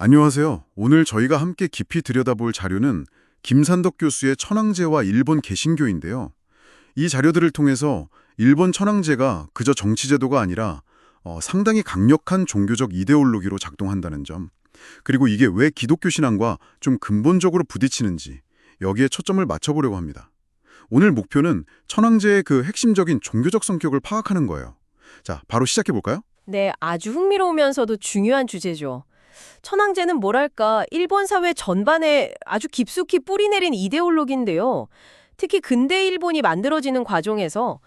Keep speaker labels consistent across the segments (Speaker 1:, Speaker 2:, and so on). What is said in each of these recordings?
Speaker 1: 안녕하세요. 오늘 저희가 함께 깊이 들여다볼 자료는 김산덕 교수의 천황제와 일본 개신교인데요. 이 자료들을 통해서 일본 천황제가 그저 정치제도가 아니라 상당히 강력한 종교적 이데올로기로 작동한다는 점, 그리고 이게 왜 기독교 신앙과 좀 근본적으로 부딪히는지 여기에 초점을 맞춰보려고 합니다. 오늘 목표는 천황제의 그 핵심적인 종교적 성격을 파악하는 거예요. 자, 바로 시작해볼까요?
Speaker 2: 네, 아주 흥미로우면서도 중요한 주제죠. 천황제는 뭐랄까, 일본 사회 전반에 아주 깊숙이 뿌리내린 이데올로기인데요. 특히 근대 일본이 만들어지는 과정에서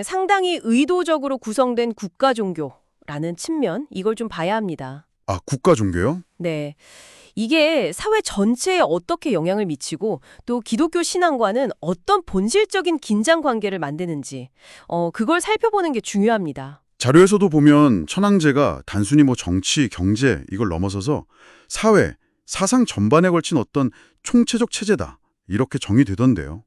Speaker 2: 상당히 의도적으로 구성된 국가 종교라는 측면, 이걸 좀 봐야 합니다.
Speaker 1: 아, 국가 종교요?
Speaker 2: 네. 이게 사회 전체에 어떻게 영향을 미치고 또 기독교 신앙과는 어떤 본질적인 긴장 관계를 만드는지, 그걸 살펴보는 게 중요합니다.
Speaker 1: 자료에서도 보면 천황제가 단순히 정치, 경제 이걸 넘어서서 사회, 사상 전반에 걸친 어떤 총체적 체제다 이렇게 정의되던데요.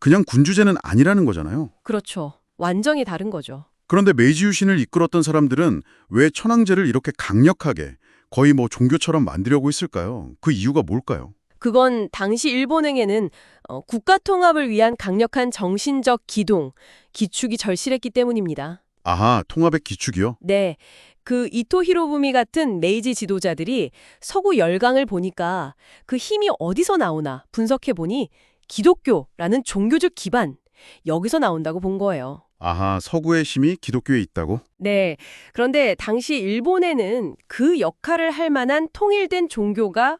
Speaker 1: 그냥 군주제는 아니라는 거잖아요.
Speaker 2: 그렇죠. 완전히 다른 거죠.
Speaker 1: 그런데 메이지 유신을 이끌었던 사람들은 왜 천황제를 이렇게 강력하게 거의 종교처럼 만들려고 했을까요? 그 이유가 뭘까요?
Speaker 2: 그건 당시 일본에게는 국가 통합을 위한 강력한 정신적 기동, 기축이 절실했기 때문입니다.
Speaker 1: 아하, 통합의 기축이요?
Speaker 2: 네, 그 이토 히로부미 같은 메이지 지도자들이 서구 열강을 보니까 그 힘이 어디서 나오나 분석해보니 기독교라는 종교적 기반, 여기서 나온다고 본 거예요.
Speaker 1: 아하, 서구의 힘이 기독교에 있다고?
Speaker 2: 네, 그런데 당시 일본에는 그 역할을 할 만한 통일된 종교가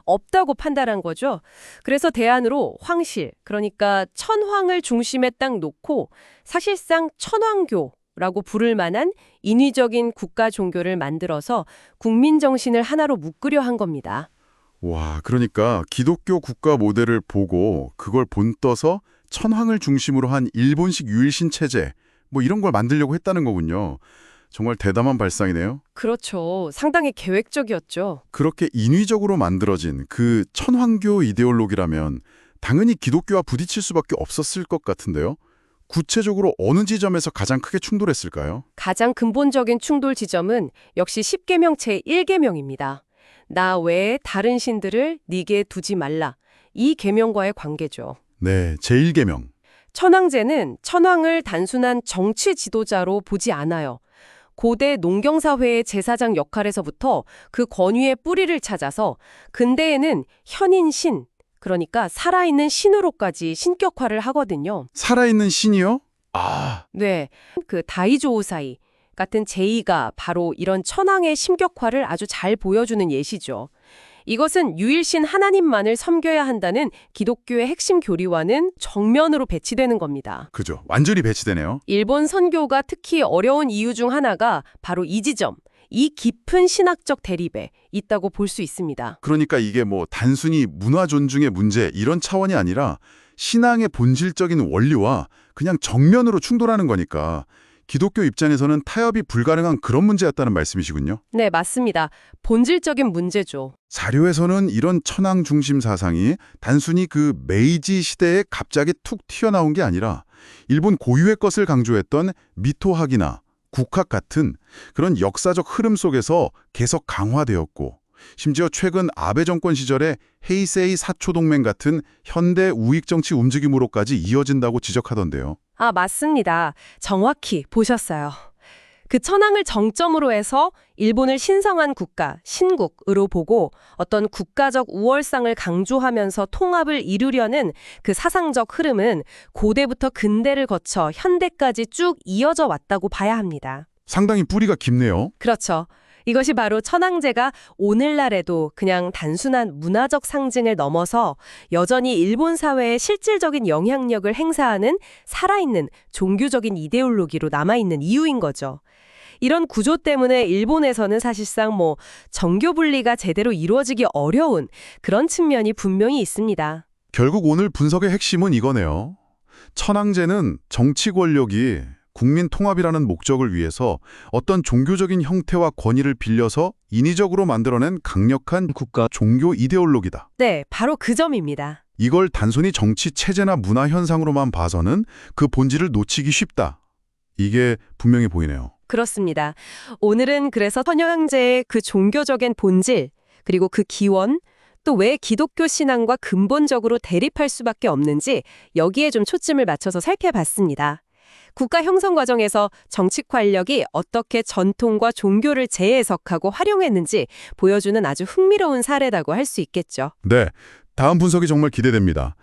Speaker 2: 없다고 판단한 거죠. 그래서 대안으로 황실, 그러니까 천황을 중심에 딱 놓고 사실상 천황교라고 부를 만한 인위적인 국가 종교를 만들어서 국민 정신을 하나로 묶으려 한 겁니다.
Speaker 1: 와, 그러니까 기독교 국가 모델을 보고 그걸 본떠서 천황을 중심으로 한 일본식 유일신 체제 이런 걸 만들려고 했다는 거군요. 정말 대담한 발상이네요.
Speaker 2: 그렇죠. 상당히 계획적이었죠.
Speaker 1: 그렇게 인위적으로 만들어진 그 천황교 이데올로기라면 당연히 기독교와 부딪힐 수밖에 없었을 것 같은데요. 구체적으로 어느 지점에서 가장 크게 충돌했을까요?
Speaker 2: 가장 근본적인 충돌 지점은 역시 십계명 제1계명입니다. 나 외에 다른 신들을 네게 두지 말라. 이 계명과의 관계죠.
Speaker 1: 네, 제1계명.
Speaker 2: 천황제는 천황을 단순한 정치 지도자로 보지 않아요. 고대 농경사회의 제사장 역할에서부터 그 권위의 뿌리를 찾아서 근대에는 현인신, 그러니까 살아있는 신으로까지 신격화를 하거든요.
Speaker 1: 살아있는 신이요? 아,
Speaker 2: 네, 그 다이조우사이 같은 제의가 바로 이런 천황의 신격화를 아주 잘 보여주는 예시죠. 이것은 유일신 하나님만을 섬겨야 한다는 기독교의 핵심 교리와는 정면으로 배치되는 겁니다.
Speaker 1: 그죠. 완전히 배치되네요.
Speaker 2: 일본 선교가 특히 어려운 이유 중 하나가 바로 이 지점, 이 깊은 신학적 대립에 있다고 볼 수 있습니다.
Speaker 1: 그러니까 이게 단순히 문화 존중의 문제 이런 차원이 아니라 신앙의 본질적인 원리와 그냥 정면으로 충돌하는 거니까 기독교 입장에서는 타협이 불가능한 그런 문제였다는 말씀이시군요.
Speaker 2: 네, 맞습니다. 본질적인 문제죠.
Speaker 1: 자료에서는 이런 천황 중심 사상이 단순히 그 메이지 시대에 갑자기 툭 튀어나온 게 아니라 일본 고유의 것을 강조했던 미토학이나 국학 같은 그런 역사적 흐름 속에서 계속 강화되었고, 심지어 최근 아베 정권 시절에 헤이세이 사초동맹 같은 현대 우익 정치 움직임으로까지 이어진다고 지적하던데요.
Speaker 2: 아, 맞습니다. 정확히 보셨어요. 그 천황을 정점으로 해서 일본을 신성한 국가, 신국으로 보고 어떤 국가적 우월상을 강조하면서 통합을 이루려는 그 사상적 흐름은 고대부터 근대를 거쳐 현대까지 쭉 이어져 왔다고 봐야 합니다.
Speaker 1: 상당히 뿌리가 깊네요.
Speaker 2: 그렇죠. 이것이 바로 천황제가 오늘날에도 그냥 단순한 문화적 상징을 넘어서 여전히 일본 사회에 실질적인 영향력을 행사하는 살아있는 종교적인 이데올로기로 남아있는 이유인 거죠. 이런 구조 때문에 일본에서는 사실상 정교 분리가 제대로 이루어지기 어려운 그런 측면이 분명히 있습니다.
Speaker 1: 결국 오늘 분석의 핵심은 이거네요. 천황제는 정치 권력이 국민 통합이라는 목적을 위해서 어떤 종교적인 형태와 권위를 빌려서 인위적으로 만들어낸 강력한 국가 종교 이데올로기다.
Speaker 2: 네, 바로 그 점입니다.
Speaker 1: 이걸 단순히 정치 체제나 문화 현상으로만 봐서는 그 본질을 놓치기 쉽다. 이게 분명히 보이네요.
Speaker 2: 그렇습니다. 오늘은 그래서 천황제의 그 종교적인 본질, 그리고 그 기원, 또 왜 기독교 신앙과 근본적으로 대립할 수밖에 없는지 여기에 좀 초점을 맞춰서 살펴봤습니다. 국가 형성 과정에서 정치 권력이 어떻게 전통과 종교를 재해석하고 활용했는지 보여주는 아주 흥미로운 사례라고 할 수 있겠죠.
Speaker 3: 네, 다음 분석이 정말 기대됩니다.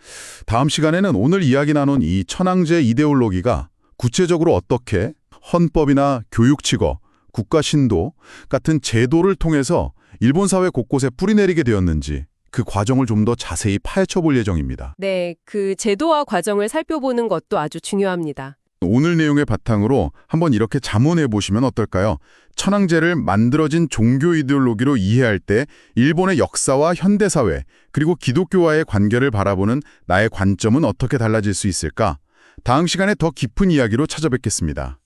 Speaker 3: 다음 시간에는 오늘 이야기 나눈 이 천황제 이데올로기가 구체적으로 어떻게 헌법이나 교육치거, 국가 신도 같은 제도를 통해서 일본 사회 곳곳에 뿌리내리게 되었는지 그 과정을 좀 더 자세히 파헤쳐 볼 예정입니다.
Speaker 2: 네, 그 제도와 과정을 살펴보는 것도 아주 중요합니다.
Speaker 3: 오늘 내용의 바탕으로 한번 이렇게 자문해 보시면 어떨까요? 천황제를 만들어진 종교 이데올로기로 이해할 때 일본의 역사와 현대사회, 그리고 기독교와의 관계를 바라보는 나의 관점은 어떻게 달라질 수 있을까? 다음 시간에 더 깊은 이야기로 찾아뵙겠습니다.